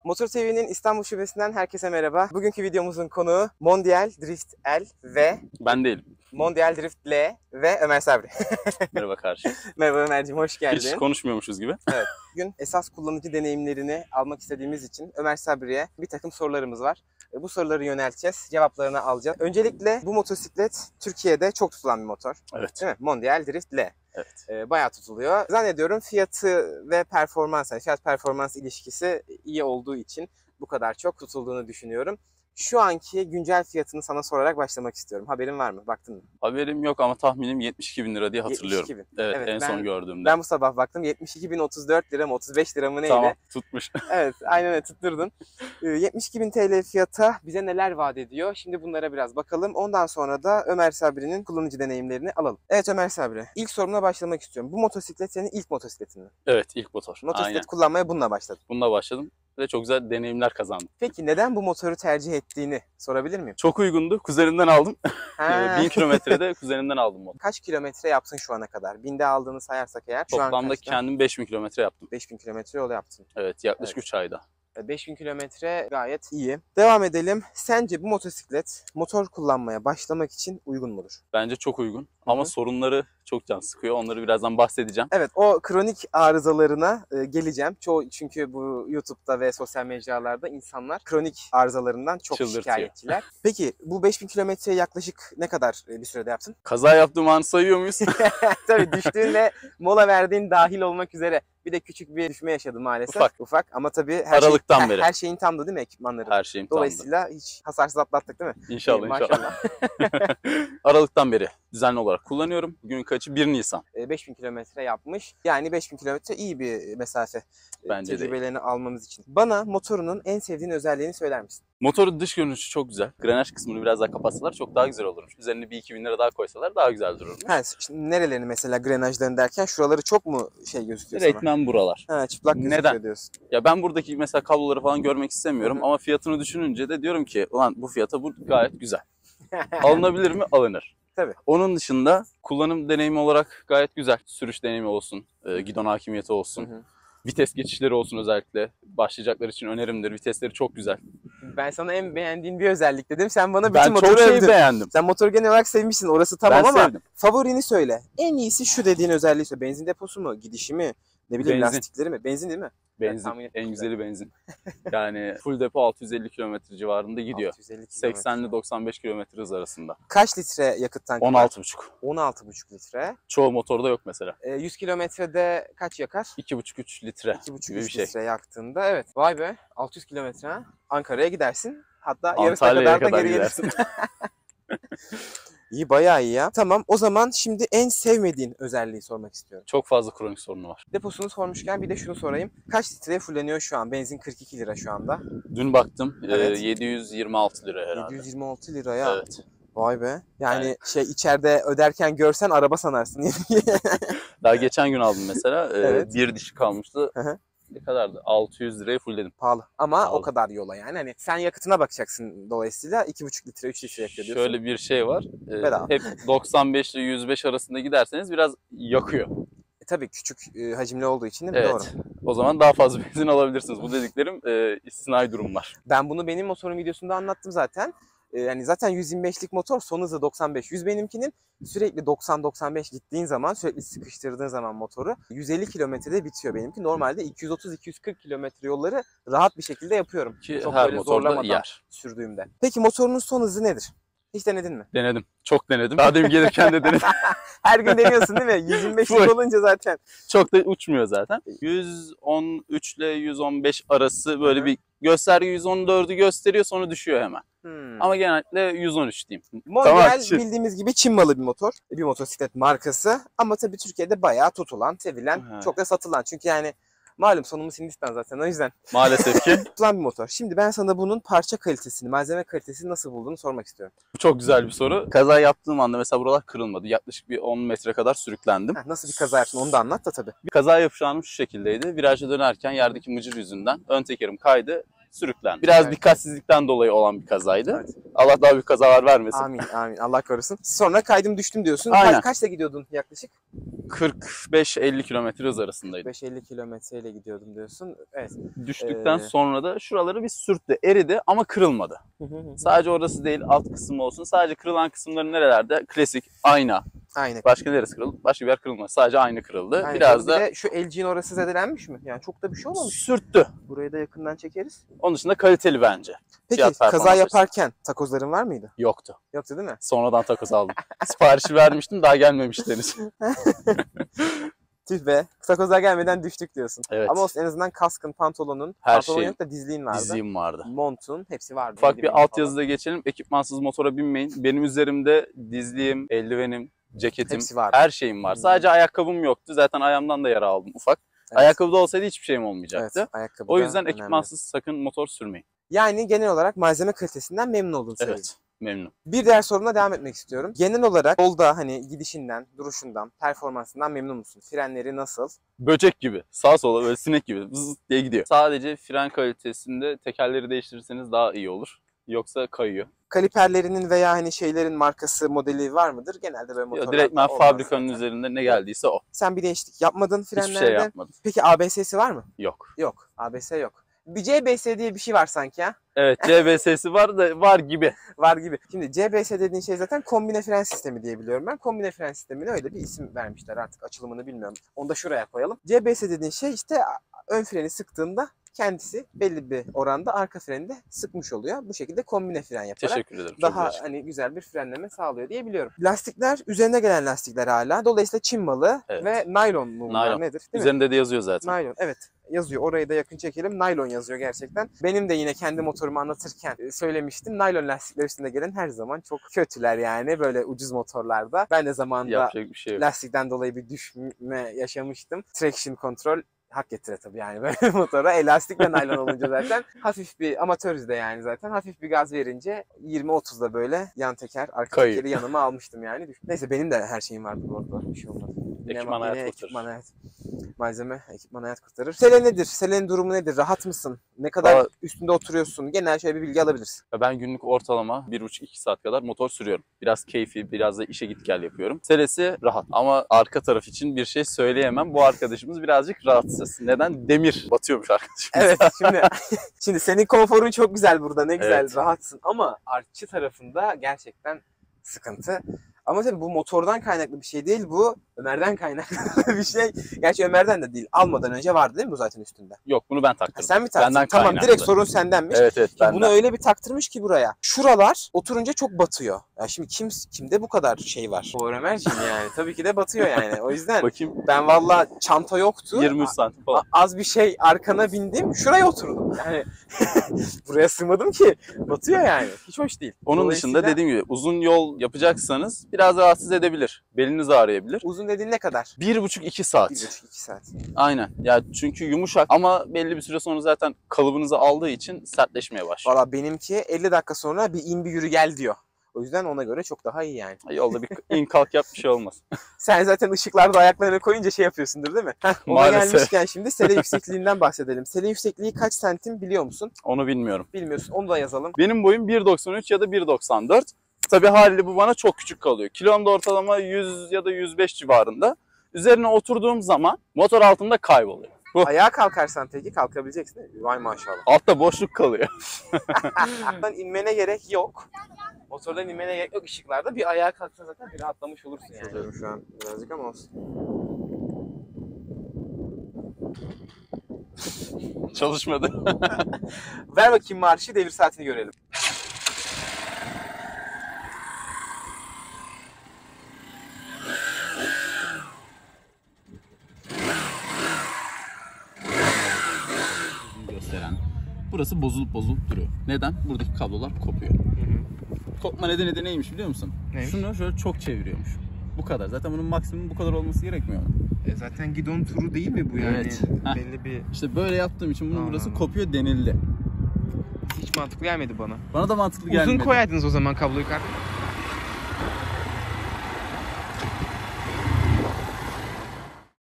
Motor TV'nin İstanbul Şubesi'nden herkese merhaba. Bugünkü videomuzun konuğu Mondial Drift L ve Ben değilim. Mondial Drift L ve Ömer Sabri. Merhaba karşı. Merhaba Ömerciğim, hoş geldin. Hiç konuşmuyormuşuz gibi. Evet. Bugün esas kullanıcı deneyimlerini almak istediğimiz için Ömer Sabri'ye bir takım sorularımız var. Bu soruları yönelteceğiz, cevaplarını alacağız. Öncelikle bu motosiklet Türkiye'de çok tutulan bir motor. Evet. Değil mi? Mondial Drift L. Evet. Bayağı tutuluyor. Zannediyorum fiyatı ve performans, yani fiyat performans ilişkisi iyi olduğu için bu kadar çok tutulduğunu düşünüyorum. Şu anki güncel fiyatını sana sorarak başlamak istiyorum. Haberin var mı? Baktın mı? Haberim yok ama tahminim 72 bin lira diye hatırlıyorum. 72 bin. Evet, en son gördüğümde. Ben bu sabah baktım. 72.034 lira mı 35 lira mı neydi? Tamam, tutmuş. Evet, aynen öyle tutturdun. 72.000 TL fiyata bize neler vaat ediyor? Şimdi bunlara biraz bakalım. Ondan sonra da Ömer Sabri'nin kullanıcı deneyimlerini alalım. Evet Ömer Sabri, ilk sorumla başlamak istiyorum. Bu motosiklet senin ilk motosikletin mi? Evet, ilk motor. Motosiklet Aynen. kullanmaya bununla başladın. Bununla başladım ve çok güzel deneyimler kazandım. Peki neden bu motoru tercih ettiğini sorabilir miyim? Çok uygundu. Kuzenimden aldım. Ha. 1000 kilometrede kuzenimden aldım motoru. Kaç kilometre yaptın şu ana kadar? Binde aldığını sayarsak eğer. Şu an Toplamda kaçta? kendim 5000 kilometre yaptım. 5000 kilometre yol yaptın. Evet, yaklaşık Evet. 3 ayda. 5000 kilometre gayet iyi. Devam edelim. Sence bu motosiklet motor kullanmaya başlamak için uygun mudur? Bence çok uygun. Hı Ama hı. sorunları çok can sıkıyor. Onları birazdan bahsedeceğim. Evet, o kronik arızalarına geleceğim. Çünkü bu YouTube'da ve sosyal mecralarda insanlar kronik arızalarından çok Çıldırtıyor. şikayetçiler. Peki bu 5000 kilometreyi yaklaşık ne kadar bir sürede yaptın? Kaza yaptığım anı sayıyor muyuz? Tabii düştüğün ve mola verdiğin dahil olmak üzere bir de küçük bir düşme yaşadım maalesef. Ufak ama tabii Aralıktan beri. her şeyin tamdı değil mi ekipmanların? Her şeyim tamdı. Dolayısıyla hiç hasarsız atlattık değil mi? İnşallah, İyi, inşallah. Aralıktan beri düzenli olarak kullanıyorum. Bugün kaçı? 1 Nisan. 5000 kilometre yapmış. Yani 5000 kilometre iyi bir mesafe. Bence de iyi. Tecrübelerini almamız için. Bana motorunun en sevdiğin özelliğini söyler misin? Motorun dış görünüşü çok güzel. Granaj kısmını biraz daha kapatsalar çok daha güzel olurmuş. Üzerine bir 2000 lira daha koysalar daha güzel dururmuş. Ha, şimdi nerelerini mesela grenajlarını derken şuraları çok mu gözüküyor sana? Resmen buralar. Ha, çıplak gözüküyor Neden? diyorsun. Ya ben buradaki mesela kabloları falan görmek istemiyorum. Hı hı. Ama fiyatını düşününce de diyorum ki ulan bu fiyata bu gayet güzel. Alınabilir mi? Alınır. Tabii. Onun dışında kullanım deneyimi olarak gayet güzel. Sürüş deneyimi olsun, gidon hakimiyeti olsun. Hı hı. Vites geçişleri olsun özellikle. Başlayacaklar için önerimdir. Vitesleri çok güzel. Ben sana en beğendiğin bir özellik dedim. Sen bana bütün Ben motoru çok şey övdün. beğendim. Sen motoru genel olarak sevmişsin. Orası tamam Ben ama sevdim. favorini söyle. En iyisi şu dediğin özelliği söyle. Benzin deposu mu? Gidişi mi? Ne bileyim Benzin. lastikleri mi? Benzin değil mi? Benzin. tahmin ettim En güzel. güzeli benzin. Yani full depo 650 kilometre civarında gidiyor. 650 kilometre. 80 ile 95 kilometre hız arasında. Kaç litre yakıt tankı var? 16,5. 16,5 litre. Çoğu motorda yok mesela. 100 kilometrede kaç yakar? 2,5-3 litre 2,5 gibi bir şey. litre yaktığında evet. Vay be 600 kilometre ha. Ankara'ya gidersin. Hatta yarısına Antalya'ya kadar da kadar geri gidersin. gelirsin. İyi, bayağı iyi ya. Tamam, o zaman şimdi en sevmediğin özelliği sormak istiyorum. Çok fazla kronik sorunu var. Deposunu sormuşken bir de şunu sorayım. Kaç litreye fulleniyor şu an? Benzin 42 lira şu anda. Dün baktım Evet. 726 lira herhalde. 726 liraya. Evet. Vay be. Yani içeride öderken görsen araba sanarsın. Daha geçen gün aldım mesela. Evet. Bir dişi kalmıştı. Hı hı. Ne kadardı? 600 liraya fullledim. Pahalı. Ama Pahalı. o kadar yola yani. Hani sen yakıtına bakacaksın dolayısıyla 2,5 litre 3 litre yakıyor diyorsun. Şöyle bir şey var. Bedava. Hep 95 ile 105 arasında giderseniz biraz yakıyor. Tabii küçük hacimli olduğu için değil mi? Evet. Doğru. O zaman daha fazla benzin alabilirsiniz. Bu dediklerim istisnai durumlar. Ben bunu benim motorun videosunda anlattım zaten. Yani zaten 125'lik motor son hızı 95. 100 benimkinin sürekli 90-95 gittiğin zaman, sürekli sıkıştırdığın zaman motoru 150 kilometrede bitiyor benimki. Normalde 230-240 kilometre yolları rahat bir şekilde yapıyorum. Ki Çok her böyle motorda zorlamadan yer. sürdüğümde. Peki motorunun son hızı nedir? Hiç denedin mi? Denedim. Çok denedim. Daha demin gelirken de denedim. Her gün deniyorsun değil mi? 125'lik olunca zaten. Çok da uçmuyor zaten. 113 ile 115 arası böyle Hı hı. bir gösterge 114'ü gösteriyor sonra düşüyor hemen. Ama genellikle 113 diyeyim. Mondial Tamam, bildiğimiz gibi Çin malı bir motor. Bir motosiklet markası. Ama tabii Türkiye'de bayağı tutulan, sevilen, Evet. çok da satılan. Çünkü yani malum sonumuz Hindistan zaten o yüzden. Maalesef ki. Tutulan bir motor. Şimdi ben sana bunun parça kalitesini, malzeme kalitesini nasıl bulduğunu sormak istiyorum. Bu çok güzel bir soru. Kaza yaptığım anda mesela buralar kırılmadı. Yaklaşık bir 10 metre kadar sürüklendim. Nasıl bir kaza yaptın onu da anlat da tabii. Bir kaza yapışanım şu şekildeydi. Virajda dönerken yerdeki mıcır yüzünden ön tekerim kaydı. Sürüklendi. Biraz Evet. dikkatsizlikten dolayı olan bir kazaydı. Evet. Allah daha büyük kazalar vermesin. Amin amin Allah korusun. Sonra kaydım düştüm diyorsun. Aynen. Kaçta gidiyordun yaklaşık? 45-50 kilometre hız arasındaydı. 5-50 kilometreyle gidiyordum diyorsun. Evet. Düştükten sonra da şuraları bir sürttü. Eridi ama kırılmadı. Sadece orası değil, alt kısmı olsun. Sadece kırılan kısımları nerelerde? Klasik, ayna. Aynı. Başka neresi kırıldı? Başka bir yer kırılmadı. Sadece ayna kırıldı. Aynen. Biraz Bir da de şu elciğin orası zedelenmiş mi? Yani çok da bir şey olmamış. sürttü. Burayı da yakından çekeriz. Onun dışında kaliteli bence. Peki Fiyat kaza performans yaparken takozların var mıydı? Yoktu. Yoktu değil mi? Sonradan takoz aldım. Siparişi vermiştim, daha gelmemişti henüz. Tüh be. Takozlar gelmeden düştük diyorsun. Evet. Ama olsun, en azından kaskın, pantolonun, Her pantolon şeyin, yok da dizliğin vardı. dizliğim vardı. Montun hepsi vardı. Ufak Eldivenin bir alt falan. yazıda geçelim. Ekipmansız motora binmeyin. Benim üzerimde dizliğim, eldivenim, ceketim, Hepsi vardı. her şeyim var. Sadece ayakkabım yoktu. Zaten ayağımdan da yara aldım ufak. Evet. Ayakkabı da olsaydı hiçbir şeyim olmayacaktı. Evet, ayakkabı O da yüzden önemli. ekipmansız sakın motor sürmeyin. Yani genel olarak malzeme kalitesinden memnun oldun söyleyeyim. Evet, memnun. Bir diğer soruna devam etmek istiyorum. Genel olarak yolda hani gidişinden, duruşundan, performansından memnun musun? Frenleri nasıl? Böcek gibi, sağa sola böyle sinek gibi vız diye gidiyor. Sadece fren kalitesinde tekerleri değiştirirseniz daha iyi olur. Yoksa kayıyor. Kaliperlerinin veya hani şeylerin markası, modeli var mıdır? Genelde böyle motorlarda Direktmen olmaz fabrikanın zaten. üzerinde ne geldiyse o. Sen bir değişiklik yapmadın frenlerde. Hiçbir şey yapmadım. Peki ABS'si var mı? Yok. Yok. ABS yok. Bir CBS diye bir şey var sanki ya. Evet, CBS'si var da var gibi. Var gibi. Şimdi CBS dediğin şey zaten kombine fren sistemi diye biliyorum ben. Kombine fren sistemine öyle bir isim vermişler, artık açılımını bilmiyorum. Onu da şuraya koyalım. CBS dediğin şey işte ön freni sıktığında kendisi belli bir oranda arka freni de sıkmış oluyor. Bu şekilde kombine fren yaparak Teşekkür ederim. Çok daha güzel. hani güzel bir frenleme sağlıyor diye biliyorum. Lastikler üzerine gelen lastikler hala. Dolayısıyla Çin malı Evet. ve naylon mu bunlar Naylon. nedir? Değil mi? Üzerinde de yazıyor zaten. Naylon, evet, yazıyor. Orayı da yakın çekelim. Naylon yazıyor gerçekten. Benim de yine kendi motorumu anlatırken söylemiştim. Naylon lastikler üstünde gelen her zaman çok kötüler yani böyle ucuz motorlarda. Ben de zamanında Yapacak bir şey yok. lastikten dolayı bir düşme yaşamıştım. Traction control hak getire tabii yani böyle motora. Elastik ve naylon olunca zaten hafif bir amatörüz de yani zaten. Hafif bir gaz verince 20-30'da böyle yan teker, arka Kayıyor. tekeri yanıma almıştım yani. Neyse benim de her şeyim vardı bu arada. Bir şey olmadı. Ekipman hayat kurtarır. Ekipman hayat. Malzeme, ekipman hayat kurtarır. Sele nedir? Selenin durumu nedir? Rahat mısın? Ne kadar üstünde oturuyorsun? Genel şöyle bir bilgi alabiliriz. Ben günlük ortalama 1,5-2 saat kadar motor sürüyorum. Biraz keyfi, biraz da işe git gel yapıyorum. Selesi rahat ama arka taraf için bir şey söyleyemem. Bu arkadaşımız birazcık rahatsız. Neden? Demir batıyormuş arkadaşımız. Evet, şimdi senin konforun çok güzel burada. Ne güzel, Evet. rahatsın ama artçı tarafında gerçekten sıkıntı. Ama tabii bu motordan kaynaklı bir şey değil. Bu Ömer'den kaynaklı bir şey. Gerçi Ömer'den de değil. Almadan önce vardı değil mi bu zaten üstünde? Yok, bunu ben Ha, taktırdım. sen mi taktın? Benden Tamam, kaynaklı. direkt sorun sendenmiş. Evet, benden. Bunu öyle bir taktırmış ki buraya. Şuralar oturunca çok batıyor. Ya şimdi kimde bu kadar şey var? O Ömerciğim yani. Tabii ki de batıyor yani. O yüzden Bakayım, ben valla çanta yoktu. 23 santim falan. Az bir şey arkana bindim. Şuraya oturdum. Yani buraya sığmadım ki. Batıyor yani. Hiç hoş değil. Onun dışında dediğim gibi uzun yol yapacaksanız biraz rahatsız edebilir. Beliniz ağrıyabilir. Uzun dediğin ne kadar? 1,5-2 saat. 1,5-2 saat. Aynen. Ya çünkü yumuşak ama belli bir süre sonra zaten kalıbınızı aldığı için sertleşmeye başlıyor. Valla benimki 50 dakika sonra bir in bir yürü gel diyor. O yüzden ona göre çok daha iyi yani. Yolda bir in kalk yap bir şey olmaz. Sen zaten ışıklarda ayaklarını koyunca şey yapıyorsundur değil mi? Ona Maalesef. gelmişken şimdi sele yüksekliğinden bahsedelim. Sele yüksekliği kaç santim biliyor musun? Onu bilmiyorum. Bilmiyorsun. Onu da yazalım. Benim boyum 1,93 ya da 1,94. Tabii haliyle bu bana çok küçük kalıyor. Kilom da ortalama 100 ya da 105 civarında. Üzerine oturduğum zaman motor altında kayboluyor. Ayağa kalkarsan peki kalkabileceksin değil mi? Vay maşallah. Altta boşluk kalıyor. Motordan inmene gerek yok. Motordan inmene gerek yok ışıklarda. Bir ayağa kalksan zaten bir rahatlamış olursun yani. Yazıyorum şu an birazcık ama olsun. Çalışmadı. Ver bakayım marşı, devir saatini görelim. Gösteren. Burası bozulup duruyor. Neden? Buradaki kablolar kopuyor. Kopma nedeni de neymiş biliyor musun? Neymiş? Şunu şöyle çok çeviriyormuş. Bu kadar. Zaten bunun maksimum bu kadar olması gerekmiyor mu? Zaten gidon turu değil mi bu yani? Evet. Belli bir... İşte böyle yaptığım için bunun Allah burası Allah. kopuyor denildi. Hiç mantıklı gelmedi bana. Bana da mantıklı gelmedi. Uzun koyaydınız o zaman kabloyu kardeşim.